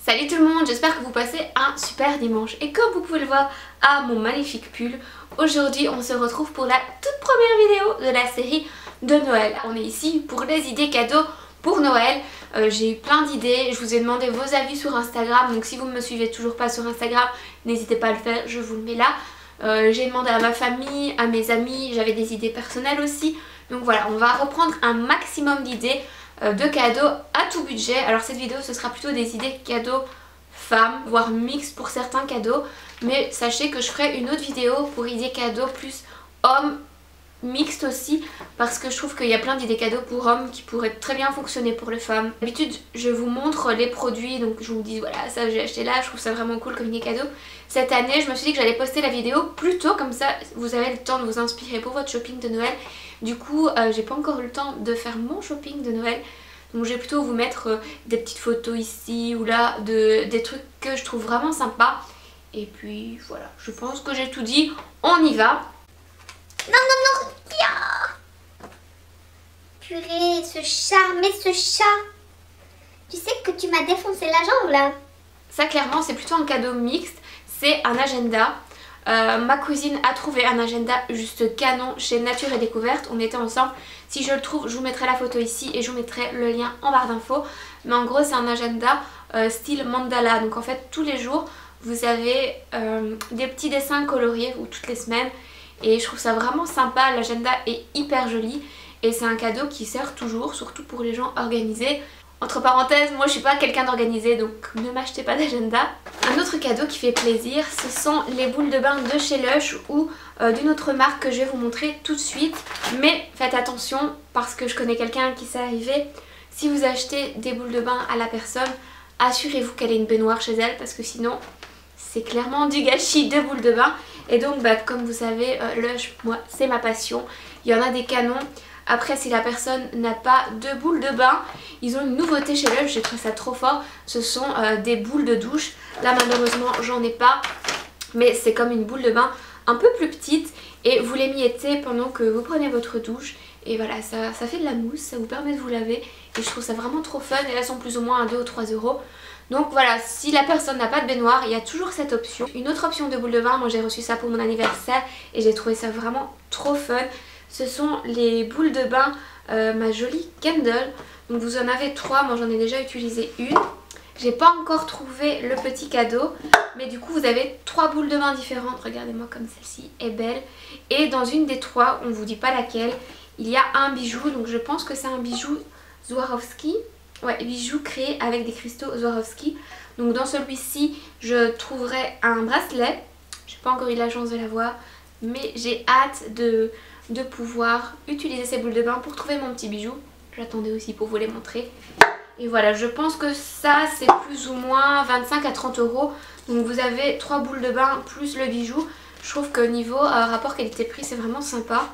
Salut tout le monde, j'espère que vous passez un super dimanche. Et comme vous pouvez le voir à mon magnifique pull, aujourd'hui on se retrouve pour la toute première vidéo de la série de Noël. On est ici pour les idées cadeaux pour Noël. J'ai eu plein d'idées, je vous ai demandé vos avis sur Instagram, donc si vous ne me suivez toujours pas sur Instagram, n'hésitez pas à le faire, je vous le mets là. J'ai demandé à ma famille, à mes amis, j'avais des idées personnelles aussi. Donc voilà, on va reprendre un maximum d'idées de cadeaux à tout budget. Alors cette vidéo ce sera plutôt des idées cadeaux femmes, voire mix pour certains cadeaux. Mais sachez que je ferai une autre vidéo pour idées cadeaux plus hommes, mixte aussi, parce que je trouve qu'il y a plein d'idées cadeaux pour hommes qui pourraient très bien fonctionner pour les femmes. D'habitude je vous montre les produits, donc je vous dis voilà ça j'ai acheté là, je trouve ça vraiment cool comme idée cadeau. Cette année je me suis dit que j'allais poster la vidéo plus tôt, comme ça vous avez le temps de vous inspirer pour votre shopping de Noël. Du coup j'ai pas encore eu le temps de faire mon shopping de Noël, donc je vais plutôt vous mettre des petites photos ici ou là des trucs que je trouve vraiment sympas. Et puis voilà, je pense que j'ai tout dit, on y va. Non, non, non, ya. Purée, ce chat, mais ce chat. Tu sais que tu m'as défoncé la jambe là. Ça clairement c'est plutôt un cadeau mixte, c'est un agenda. Ma cousine a trouvé un agenda juste canon chez Nature et Découverte, on était ensemble. Si je le trouve, je vous mettrai la photo ici et je vous mettrai le lien en barre d'infos. Mais en gros c'est un agenda style mandala, donc en fait tous les jours vous avez des petits dessins coloriés ou toutes les semaines. Et je trouve ça vraiment sympa, l'agenda est hyper joli et c'est un cadeau qui sert toujours, surtout pour les gens organisés. Entre parenthèses, moi je suis pas quelqu'un d'organisé, donc ne m'achetez pas d'agenda. Un autre cadeau qui fait plaisir, ce sont les boules de bain de chez Lush ou d'une autre marque que je vais vous montrer tout de suite. Mais faites attention parce que je connais quelqu'un qui s'est arrivé. Si vous achetez des boules de bain à la personne, assurez-vous qu'elle ait une baignoire chez elle parce que sinon c'est clairement du gâchis de boules de bain. Et donc comme vous savez, Lush, moi c'est ma passion. Il y en a des canons. Après si la personne n'a pas de boules de bain, ils ont une nouveauté chez Lush, j'ai trouvé ça trop fort. Ce sont des boules de douche. Là malheureusement j'en ai pas, mais c'est comme une boule de bain un peu plus petite. Et vous l'émiettez pendant que vous prenez votre douche. Et voilà, ça fait de la mousse, ça vous permet de vous laver. Et je trouve ça vraiment trop fun. Et elles sont plus ou moins à 2 ou 3 euros. Donc voilà, si la personne n'a pas de baignoire, il y a toujours cette option. Une autre option de boule de bain, moi j'ai reçu ça pour mon anniversaire et j'ai trouvé ça vraiment trop fun. Ce sont les boules de bain ma jolie Kendall. Donc vous en avez 3, moi j'en ai déjà utilisé une. J'ai pas encore trouvé le petit cadeau, mais du coup vous avez 3 boules de bain différentes. Regardez-moi comme celle-ci est belle. Et dans une des 3, on ne vous dit pas laquelle, il y a un bijou. Donc je pense que c'est un bijou Swarovski. Ouais, bijou créé avec des cristaux Swarovski. Donc dans celui-ci, je trouverai un bracelet. J'ai pas encore eu la chance de l'avoir, mais j'ai hâte de pouvoir utiliser ces boules de bain pour trouver mon petit bijou. J'attendais aussi pour vous les montrer. Et voilà, je pense que ça c'est plus ou moins 25 à 30 euros. Donc vous avez 3 boules de bain plus le bijou. Je trouve que niveau rapport qualité-prix c'est vraiment sympa.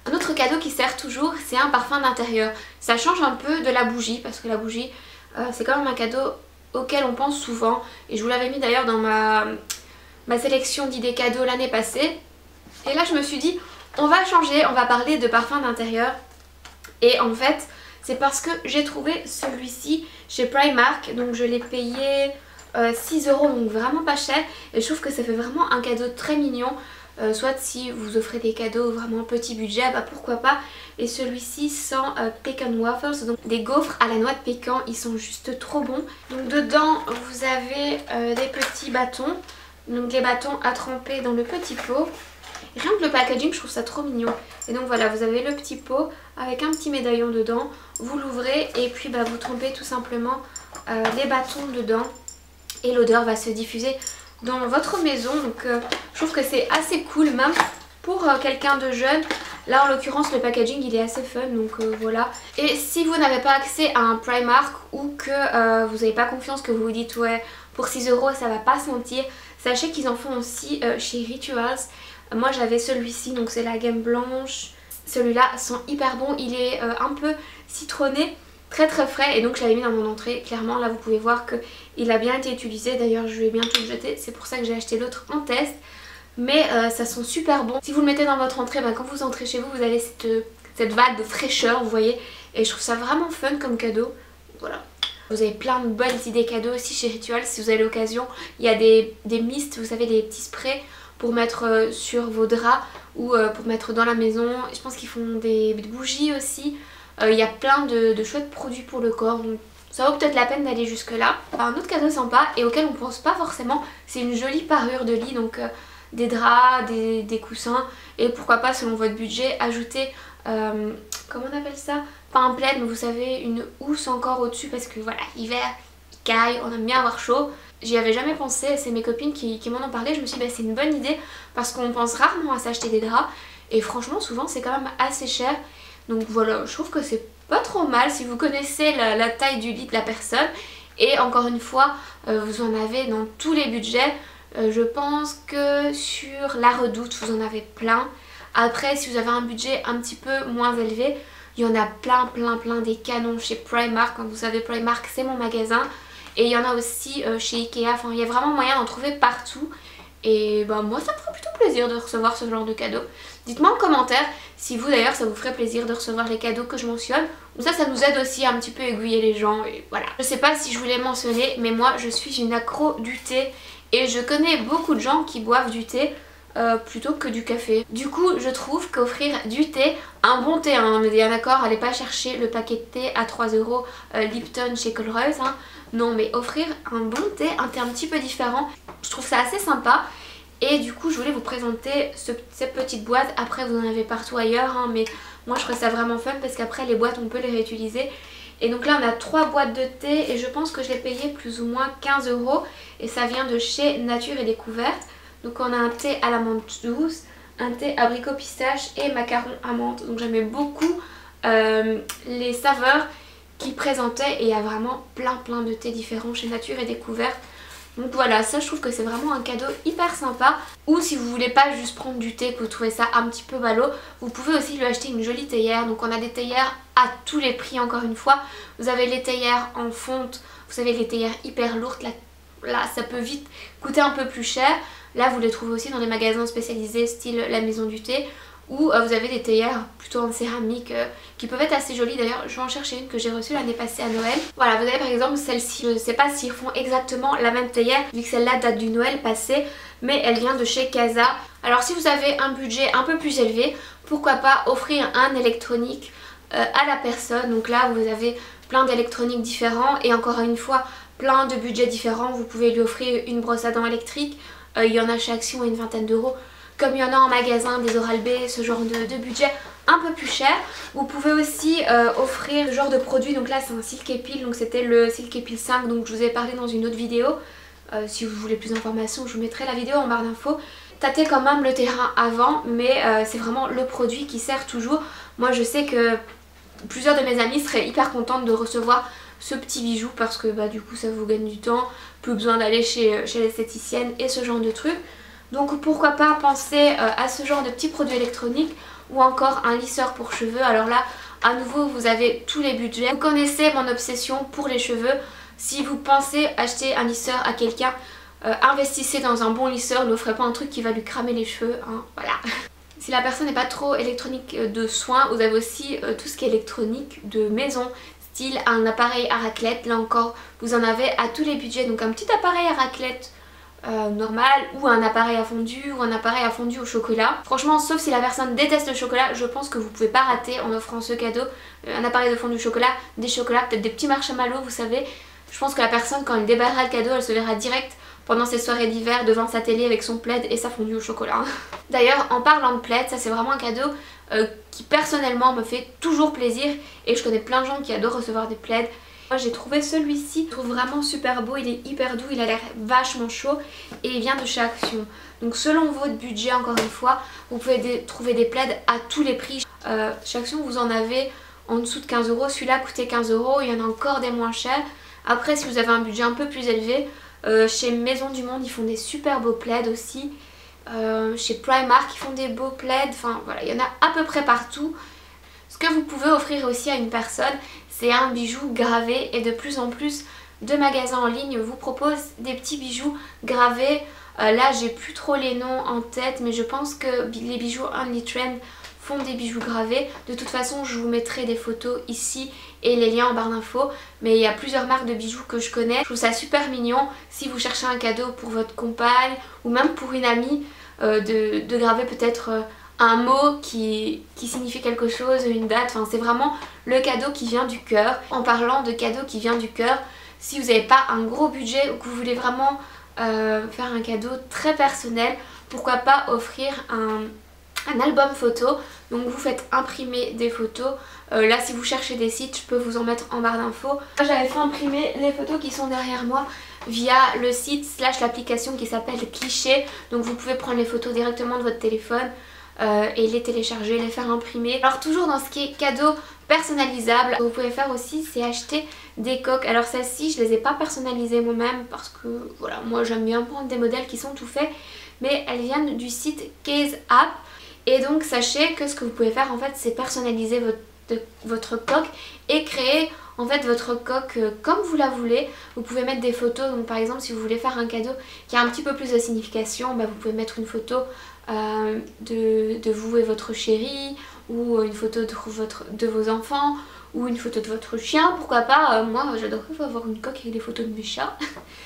Un autre cadeau qui sert toujours, c'est un parfum d'intérieur. Ça change un peu de la bougie, parce que la bougie, c'est quand même un cadeau auquel on pense souvent. Et je vous l'avais mis d'ailleurs dans ma sélection d'idées cadeaux l'année passée. Et là je me suis dit, on va changer, on va parler de parfum d'intérieur. Et en fait, c'est parce que j'ai trouvé celui-ci chez Primark. Donc je l'ai payé 6 euros, donc vraiment pas cher. Et je trouve que ça fait vraiment un cadeau très mignon. Soit si vous offrez des cadeaux vraiment petit budget, bah pourquoi pas. Et celui-ci sent Pecan Waffles, donc des gaufres à la noix de pécan, ils sont juste trop bons. Donc dedans vous avez des petits bâtons, donc les bâtons à tremper dans le petit pot. Et rien que le packaging, je trouve ça trop mignon. Et donc voilà, vous avez le petit pot avec un petit médaillon dedans, vous l'ouvrez et puis bah, vous trempez tout simplement les bâtons dedans et l'odeur va se diffuser dans votre maison. Donc je trouve que c'est assez cool même pour quelqu'un de jeune. Là en l'occurrence le packaging il est assez fun, donc voilà. Et si vous n'avez pas accès à un Primark ou que vous n'avez pas confiance, que vous vous dites ouais pour 6 euros ça va pas sentir, sachez qu'ils en font aussi chez Rituals. Moi j'avais celui-ci, donc c'est la gamme blanche. Celui-là sent hyper bon, il est un peu citronné, très très frais, et donc je l'avais mis dans mon entrée. Clairement là vous pouvez voir qu'il a bien été utilisé, d'ailleurs je vais bientôt le jeter, c'est pour ça que j'ai acheté l'autre en test. Mais ça sent super bon. Si vous le mettez dans votre entrée, quand vous entrez chez vous, vous avez cette vague de fraîcheur, vous voyez. Et je trouve ça vraiment fun comme cadeau. Voilà. Vous avez plein de bonnes idées cadeaux aussi chez Ritual si vous avez l'occasion. Il y a des mists, vous savez, des petits sprays pour mettre sur vos draps ou pour mettre dans la maison. Je pense qu'ils font des bougies aussi. Il y a plein de chouettes produits pour le corps. Donc ça vaut peut-être la peine d'aller jusque là. Un autre cadeau sympa et auquel on pense pas forcément, c'est une jolie parure de lit. Donc des draps, des coussins et pourquoi pas selon votre budget ajouter, comment on appelle ça, pas un plaid mais vous savez une housse encore au dessus parce que voilà, l'hiver il caille, on aime bien avoir chaud. J'y avais jamais pensé, c'est mes copines qui m'en ont parlé, je me suis dit bah, c'est une bonne idée parce qu'on pense rarement à s'acheter des draps et franchement souvent c'est quand même assez cher. Donc voilà, je trouve que c'est pas trop mal si vous connaissez la taille du lit de la personne et encore une fois vous en avez dans tous les budgets. Je pense que sur la Redoute vous en avez plein. Après si vous avez un budget un petit peu moins élevé, il y en a plein des canons chez Primark. Comme vous savez Primark c'est mon magasin. Et il y en a aussi chez Ikea, enfin il y a vraiment moyen d'en trouver partout. Et bah moi ça me ferait plutôt plaisir de recevoir ce genre de cadeaux. Dites-moi en commentaire si vous d'ailleurs ça vous ferait plaisir de recevoir les cadeaux que je mentionne. Ça nous aide aussi à un petit peu aiguiller les gens et voilà. Je sais pas si je vous l'ai mentionné mais moi je suis une accro du thé. Et je connais beaucoup de gens qui boivent du thé plutôt que du café. Du coup je trouve qu'offrir du thé, un bon thé, hein, on est bien d'accord, allez pas chercher le paquet de thé à 3 € Lipton chez Colruyt, hein. Non mais offrir un bon thé, un thé un petit peu différent, je trouve ça assez sympa. Et du coup je voulais vous présenter cette petite boîte. Après vous en avez partout ailleurs hein, mais moi je trouve ça vraiment fun parce qu'après les boîtes on peut les réutiliser. Et donc là on a 3 boîtes de thé et je pense que je l'ai payé plus ou moins 15 € et ça vient de chez Nature et Découverte. Donc on a un thé à l'amande douce, un thé abricot pistache et macaron amande. Donc j'aimais beaucoup les saveurs qu'ils présentaient et il y a vraiment plein de thés différents chez Nature et Découverte. Donc voilà, ça je trouve que c'est vraiment un cadeau hyper sympa. Ou si vous voulez pas juste prendre du thé, que vous trouvez ça un petit peu ballot, vous pouvez aussi lui acheter une jolie théière. Donc on a des théières à tous les prix encore une fois. Vous avez les théières en fonte, vous savez les théières hyper lourdes, là ça peut vite coûter un peu plus cher. Là vous les trouvez aussi dans les magasins spécialisés style la maison du thé. Ou vous avez des théières plutôt en céramique qui peuvent être assez jolies. D'ailleurs je vais en chercher une que j'ai reçue l'année passée à Noël. Voilà, vous avez par exemple celle-ci, je ne sais pas s'ils font exactement la même théière vu que celle-là date du Noël passé, mais elle vient de chez Casa. Alors si vous avez un budget un peu plus élevé, pourquoi pas offrir un électronique à la personne. Donc là vous avez plein d'électroniques différents et encore une fois plein de budgets différents. Vous pouvez lui offrir une brosse à dents électrique, il y en a chez Action à une vingtaine d'euros. Comme il y en a en magasin, des Oral-B, ce genre de budget un peu plus cher. Vous pouvez aussi offrir ce genre de produit. Donc là c'est un Silk Epil, donc c'était le Silk Epil 5 donc je vous ai parlé dans une autre vidéo. Si vous voulez plus d'informations je vous mettrai la vidéo en barre d'infos. Tâtez quand même le terrain avant mais c'est vraiment le produit qui sert toujours. Moi je sais que plusieurs de mes amis seraient hyper contentes de recevoir ce petit bijou parce que bah, du coup ça vous gagne du temps, plus besoin d'aller chez l'esthéticienne et ce genre de trucs. Donc pourquoi pas penser à ce genre de petits produits électroniques ou encore un lisseur pour cheveux. Alors là à nouveau vous avez tous les budgets. Vous connaissez mon obsession pour les cheveux. Si vous pensez acheter un lisseur à quelqu'un, investissez dans un bon lisseur, ne offrez pas un truc qui va lui cramer les cheveux, hein, voilà. Si la personne n'est pas trop électronique de soins, vous avez aussi tout ce qui est électronique de maison. Style un appareil à raclette, là encore vous en avez à tous les budgets. Donc un petit appareil à raclette normal ou un appareil à fondu ou un appareil à fondu au chocolat. Franchement sauf si la personne déteste le chocolat, je pense que vous pouvez pas rater en offrant ce cadeau. Un appareil de fondu au chocolat, des chocolats, peut-être des petits marshmallows vous savez. Je pense que la personne quand elle déballera le cadeau elle se verra direct pendant ses soirées d'hiver devant sa télé avec son plaid et sa fondue au chocolat. D'ailleurs en parlant de plaid, ça c'est vraiment un cadeau qui personnellement me fait toujours plaisir et je connais plein de gens qui adorent recevoir des plaids. Moi j'ai trouvé celui-ci, je trouve vraiment super beau, il est hyper doux, il a l'air vachement chaud et il vient de chez Action. Donc selon votre budget encore une fois, vous pouvez trouver des plaids à tous les prix. Chez Action vous en avez en dessous de 15 €, celui-là coûtait 15 €, il y en a encore des moins chers. Après si vous avez un budget un peu plus élevé, chez Maison du Monde ils font des super beaux plaids aussi. Chez Primark ils font des beaux plaids, enfin voilà, il y en a à peu près partout. Ce que vous pouvez offrir aussi à une personne, c'est un bijou gravé et de plus en plus de magasins en ligne vous proposent des petits bijoux gravés. Là j'ai plus trop les noms en tête mais je pense que les bijoux Only Trend font des bijoux gravés. De toute façon je vous mettrai des photos ici et les liens en barre d'infos. Mais il y a plusieurs marques de bijoux que je connais. Je trouve ça super mignon si vous cherchez un cadeau pour votre compagne ou même pour une amie, de graver peut-être un mot qui signifie quelque chose, une date. Enfin, c'est vraiment le cadeau qui vient du cœur. En parlant de cadeau qui vient du cœur, si vous n'avez pas un gros budget ou que vous voulez vraiment faire un cadeau très personnel, pourquoi pas offrir un album photo. Donc vous faites imprimer des photos. Là si vous cherchez des sites, je peux vous en mettre en barre d'infos. J'avais fait imprimer les photos qui sont derrière moi via le site / l'application qui s'appelle Cliché. Donc vous pouvez prendre les photos directement de votre téléphone et les télécharger, les faire imprimer. Alors toujours dans ce qui est cadeau personnalisable, ce que vous pouvez faire aussi c'est acheter des coques. Alors celles-ci je les ai pas personnalisées moi-même parce que voilà, moi j'aime bien prendre des modèles qui sont tout faits, mais elles viennent du site Case App. Et donc sachez que ce que vous pouvez faire en fait c'est personnaliser votre coque et créer en fait votre coque comme vous la voulez. Vous pouvez mettre des photos, donc par exemple si vous voulez faire un cadeau qui a un petit peu plus de signification, bah, vous pouvez mettre une photo de vous et votre chéri, ou une photo de vos enfants, ou une photo de votre chien, pourquoi pas. Moi j'adorerais avoir une coque avec des photos de mes chats.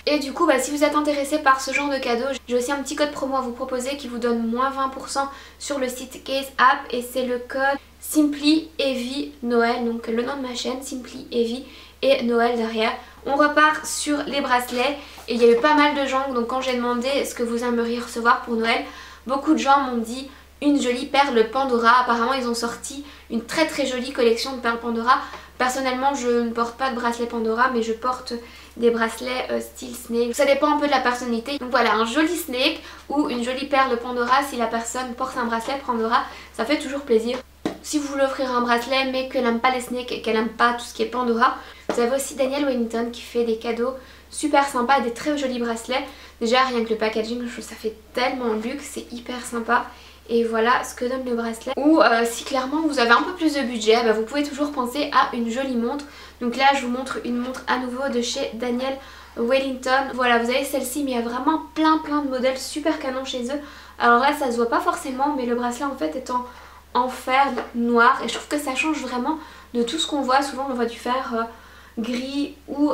Et du coup bah, si vous êtes intéressé par ce genre de cadeau, j'ai aussi un petit code promo à vous proposer qui vous donne moins 20% sur le site Case App, et c'est le code Simply Evie Noël, donc le nom de ma chaîne Simply Evie et Noël derrière. On repart sur les bracelets et il y a eu pas mal de gens, donc quand j'ai demandé ce que vous aimeriez recevoir pour Noël, beaucoup de gens m'ont dit une jolie perle Pandora. Apparemment ils ont sorti une très jolie collection de perles Pandora. Personnellement je ne porte pas de bracelet Pandora, mais je porte des bracelets style snake. Ça dépend un peu de la personnalité. Donc voilà, un joli snake ou une jolie perle Pandora, si la personne porte un bracelet Pandora, ça fait toujours plaisir. Si vous voulez offrir un bracelet mais qu'elle n'aime pas les snakes et qu'elle n'aime pas tout ce qui est Pandora, vous avez aussi Daniel Wellington qui fait des cadeaux super sympas, des très jolis bracelets. Déjà rien que le packaging, je trouve ça fait tellement luxe, c'est hyper sympa. Et voilà ce que donne le bracelet. Ou si clairement vous avez un peu plus de budget, bah, vous pouvez toujours penser à une jolie montre. Donc là je vous montre une montre à nouveau de chez Daniel Wellington. Voilà, vous avez celle-ci, mais il y a vraiment plein de modèles super canons chez eux. Alors là ça se voit pas forcément, mais le bracelet en fait est en fer noir, et je trouve que ça change vraiment de tout ce qu'on voit. Souvent on voit du fer gris ou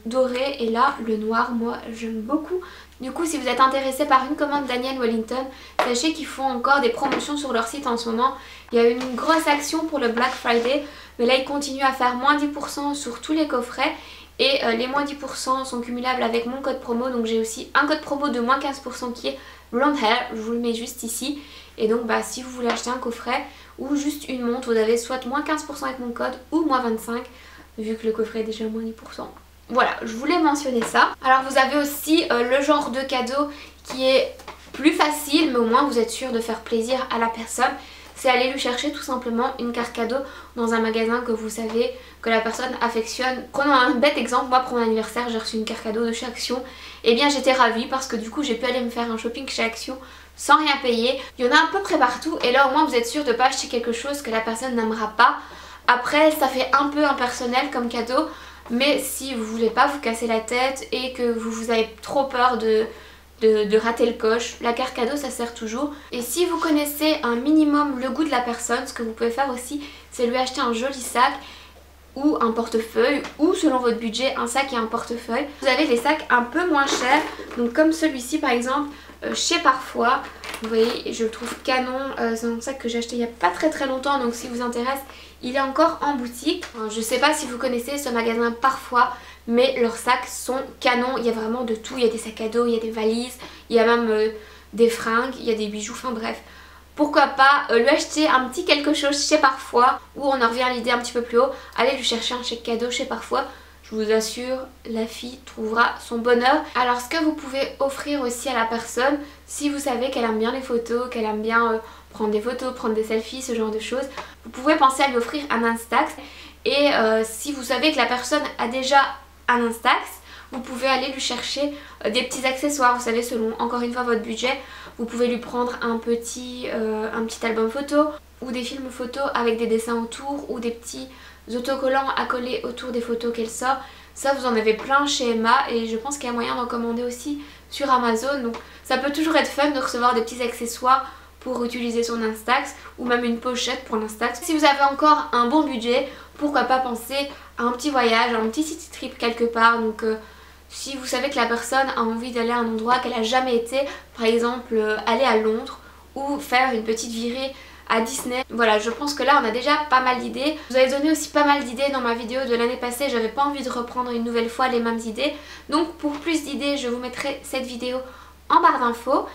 doré, et là le noir moi j'aime beaucoup. Du coup si vous êtes intéressé par une commande Daniel Wellington, sachez qu'ils font encore des promotions sur leur site en ce moment. Il y a une grosse action pour le Black Friday, mais là ils continuent à faire moins 10% sur tous les coffrets, et les moins 10% sont cumulables avec mon code promo. Donc j'ai aussi un code promo de moins 15% qui est Blonde Hair, je vous le mets juste ici. Et donc bah, si vous voulez acheter un coffret ou juste une montre, vous avez soit moins 15% avec mon code ou moins 25%, vu que le coffret est déjà moins 10%. Voilà, je voulais mentionner ça. Alors vous avez aussi le genre de cadeau qui est plus facile, mais au moins vous êtes sûr de faire plaisir à la personne. C'est aller lui chercher tout simplement une carte cadeau dans un magasin que vous savez que la personne affectionne. Prenons un bête exemple, moi pour mon anniversaire j'ai reçu une carte cadeau de chez Action. Et bien j'étais ravie parce que du coup j'ai pu aller me faire un shopping chez Action sans rien payer. Il y en a à peu près partout, et là au moins vous êtes sûr de ne pas acheter quelque chose que la personne n'aimera pas. Après ça fait un peu impersonnel comme cadeau, mais si vous voulez pas vous casser la tête et que vous avez trop peur de rater le coche, la carte cadeau ça sert toujours. Et si vous connaissez un minimum le goût de la personne, ce que vous pouvez faire aussi c'est lui acheter un joli sac ou un portefeuille, ou selon votre budget un sac et un portefeuille. Vous avez des sacs un peu moins chers, donc comme celui-ci par exemple chez Parfois. Vous voyez, je le trouve canon, c'est un sac que j'ai acheté il n'y a pas très longtemps, donc si vous intéresse il est encore en boutique. Je sais pas si vous connaissez ce magasin Parfois, mais leurs sacs sont canons, il y a vraiment de tout. Il y a des sacs à dos, il y a des valises, il y a même des fringues, il y a des bijoux, enfin bref. Pourquoi pas lui acheter un petit quelque chose chez Parfois, ou on en revient à l'idée un petit peu plus haut, allez lui chercher un chèque cadeau chez Parfois. Je vous assure, la fille trouvera son bonheur. Alors ce que vous pouvez offrir aussi à la personne, si vous savez qu'elle aime bien les photos, qu'elle aime bien prendre des photos, prendre des selfies, ce genre de choses, vous pouvez penser à lui offrir un Instax. Et si vous savez que la personne a déjà un Instax, vous pouvez aller lui chercher des petits accessoires, vous savez, selon encore une fois votre budget. Vous pouvez lui prendre un petit album photo ou des films photos avec des dessins autour, ou des petits autocollants à coller autour des photos qu'elle sort. Ça vous en avez plein chez Emma, et je pense qu'il y a moyen d'en commander aussi sur Amazon. Donc ça peut toujours être fun de recevoir des petits accessoires pour utiliser son Instax, ou même une pochette pour l'Instax. Si vous avez encore un bon budget, pourquoi pas penser à un petit voyage, à un petit city trip quelque part. Donc si vous savez que la personne a envie d'aller à un endroit qu'elle n'a jamais été, par exemple aller à Londres ou faire une petite virée à Disney. Voilà, je pense que là on a déjà pas mal d'idées. Je vous avais donné aussi pas mal d'idées dans ma vidéo de l'année passée, j'avais pas envie de reprendre une nouvelle fois les mêmes idées. Donc pour plus d'idées, je vous mettrai cette vidéo en barre d'infos.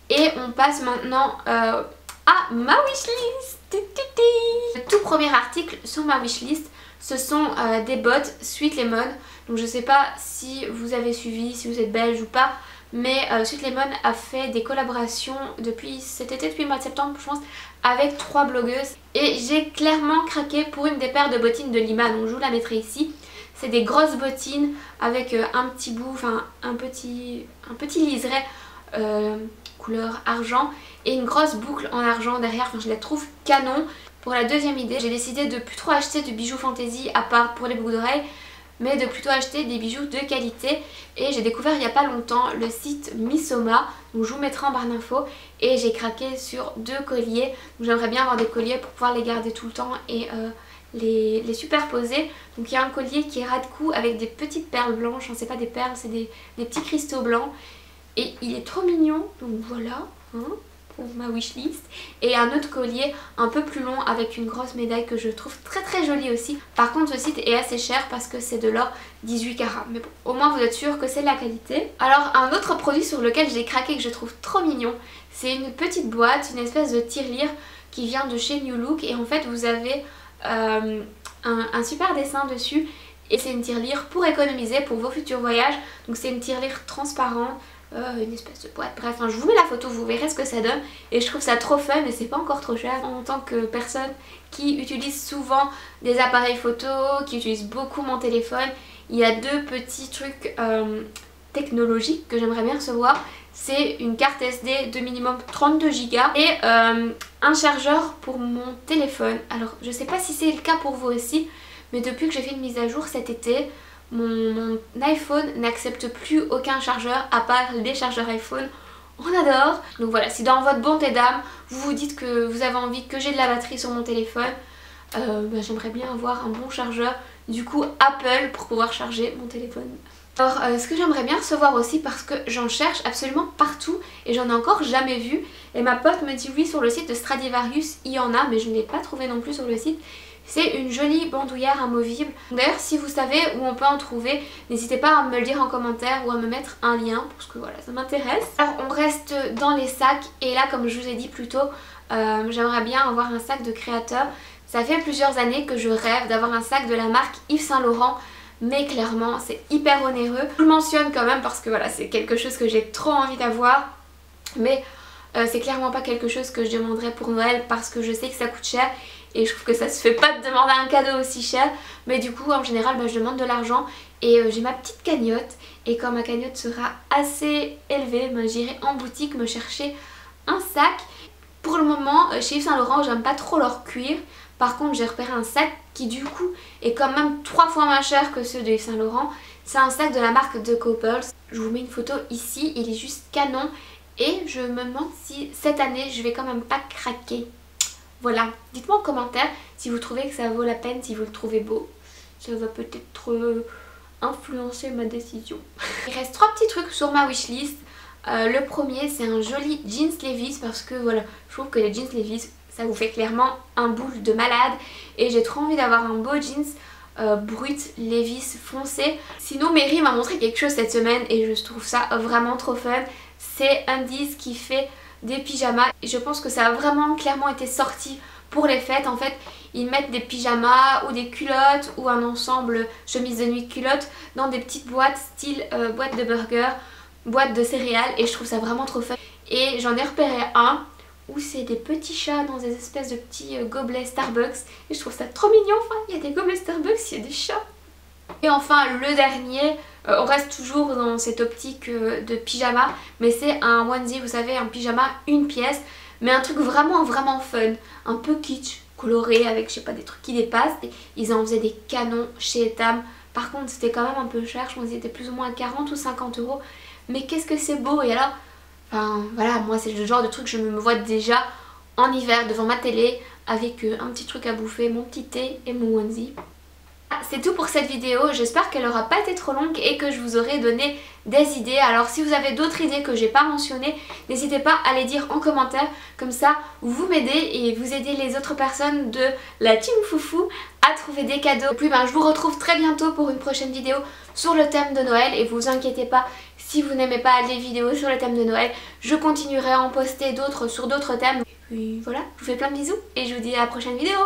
Et on passe maintenant à ma wishlist. Le tout premier article sur ma wishlist, ce sont des bottes Sweet Lemon. Donc je sais pas si vous avez suivi, si vous êtes belge ou pas, mais Sweet Lemon a fait des collaborations depuis cet été, depuis le mois de septembre je pense, avec 3 blogueuses. Et j'ai clairement craqué pour une des paires de bottines de Lima, donc je vous la mettrai ici. C'est des grosses bottines avec un petit bout, enfin un petit liseré couleur argent et une grosse boucle en argent derrière, enfin je la trouve canon. Pour la deuxième idée, j'ai décidé de plus trop acheter de bijoux fantaisie à part pour les boucles d'oreilles, mais de plutôt acheter des bijoux de qualité. Et j'ai découvert il n'y a pas longtemps le site Missoma, donc je vous mettrai en barre d'infos, et j'ai craqué sur 2 colliers. Donc j'aimerais bien avoir des colliers pour pouvoir les garder tout le temps et les superposer. Donc il y a un collier qui est ras de cou avec des petites perles blanches, hein, c'est pas des perles, c'est des petits cristaux blancs. Et il est trop mignon, donc voilà, hein, pour ma wishlist. Et un autre collier un peu plus long avec une grosse médaille que je trouve très très jolie aussi. Par contre ce site est assez cher parce que c'est de l'or 18 carats. Mais bon, au moins vous êtes sûr que c'est de la qualité. Alors un autre produit sur lequel j'ai craqué que je trouve trop mignon, c'est une petite boîte, une espèce de tirelire qui vient de chez New Look. Et en fait vous avez un super dessin dessus. Et c'est une tirelire pour économiser pour vos futurs voyages. Donc c'est une tirelire transparente. Une espèce de boîte, bref, hein, je vous mets la photo, vous verrez ce que ça donne. Et je trouve ça trop fun et c'est pas encore trop cher. En tant que personne qui utilise souvent des appareils photo, qui utilise beaucoup mon téléphone, il y a 2 petits trucs technologiques que j'aimerais bien recevoir. C'est une carte SD de minimum 32 Go et un chargeur pour mon téléphone. Alors je sais pas si c'est le cas pour vous aussi, mais depuis que j'ai fait une mise à jour cet été, mon iPhone n'accepte plus aucun chargeur à part les chargeurs iPhone. On adore. Donc voilà, si dans votre bonté d'âme vous vous dites que vous avez envie que j'ai de la batterie sur mon téléphone, j'aimerais bien avoir un bon chargeur, du coup Apple, pour pouvoir charger mon téléphone. Alors ce que j'aimerais bien recevoir aussi, parce que j'en cherche absolument partout et j'en ai encore jamais vu, et ma pote me dit oui, sur le site de Stradivarius il y en a, mais je ne l'ai pas trouvé non plus sur le site. C'est une jolie bandoulière amovible. D'ailleurs si vous savez où on peut en trouver, n'hésitez pas à me le dire en commentaire ou à me mettre un lien parce que voilà, ça m'intéresse. Alors on reste dans les sacs et là comme je vous ai dit plus tôt, j'aimerais bien avoir un sac de créateur. Ça fait plusieurs années que je rêve d'avoir un sac de la marque Yves Saint Laurent, mais clairement c'est hyper onéreux. Je le mentionne quand même parce que voilà, c'est quelque chose que j'ai trop envie d'avoir, mais c'est clairement pas quelque chose que je demanderais pour Noël parce que je sais que ça coûte cher. Et je trouve que ça se fait pas de demander un cadeau aussi cher. Mais du coup en général je demande de l'argent. Et j'ai ma petite cagnotte. Et quand ma cagnotte sera assez élevée, j'irai en boutique me chercher un sac. Pour le moment chez Yves Saint Laurent j'aime pas trop leur cuir. Par contre j'ai repéré un sac qui du coup est quand même 3 fois moins cher que ceux de Yves Saint Laurent. C'est un sac de la marque The Couples. Je vous mets une photo ici, il est juste canon. Et je me demande si cette année je vais quand même pas craquer. Voilà, dites-moi en commentaire si vous trouvez que ça vaut la peine, si vous le trouvez beau. Ça va peut-être influencer ma décision. Il reste 3 petits trucs sur ma wishlist. Le premier c'est un joli jeans Levi's parce que voilà, je trouve que les jeans Levi's ça vous fait clairement un boule de malade. Et j'ai trop envie d'avoir un beau jeans brut Levi's foncé. Sinon Mary m'a montré quelque chose cette semaine et je trouve ça vraiment trop fun. C'est Undies qui fait des pyjamas et je pense que ça a vraiment clairement été sorti pour les fêtes. En fait ils mettent des pyjamas ou des culottes ou un ensemble chemise de nuit culotte dans des petites boîtes style boîte de burger, boîte de céréales, et je trouve ça vraiment trop fun. Et j'en ai repéré un où c'est des petits chats dans des espèces de petits gobelets Starbucks et je trouve ça trop mignon. Enfin il y a des gobelets Starbucks, il y a des chats. Et enfin le dernier, on reste toujours dans cette optique de pyjama, mais c'est un onesie, vous savez, un pyjama une pièce, mais un truc vraiment fun, un peu kitsch, coloré avec je sais pas des trucs qui dépassent. Et ils en faisaient des canons chez Etam. Par contre c'était quand même un peu cher, je pense qu'ils étaient plus ou moins à 40 ou 50 €. Mais qu'est-ce que c'est beau. Et alors, enfin voilà, moi c'est le genre de truc, je me vois déjà en hiver devant ma télé avec un petit truc à bouffer, mon petit thé et mon onesie. C'est tout pour cette vidéo, j'espère qu'elle n'aura pas été trop longue et que je vous aurai donné des idées. Alors si vous avez d'autres idées que j'ai pas mentionnées, n'hésitez pas à les dire en commentaire, comme ça vous m'aidez et vous aidez les autres personnes de la team Foufou à trouver des cadeaux. Et puis je vous retrouve très bientôt pour une prochaine vidéo sur le thème de Noël et vous inquiétez pas, si vous n'aimez pas les vidéos sur le thème de Noël, je continuerai à en poster d'autres sur d'autres thèmes. Et puis voilà, je vous fais plein de bisous et je vous dis à la prochaine vidéo.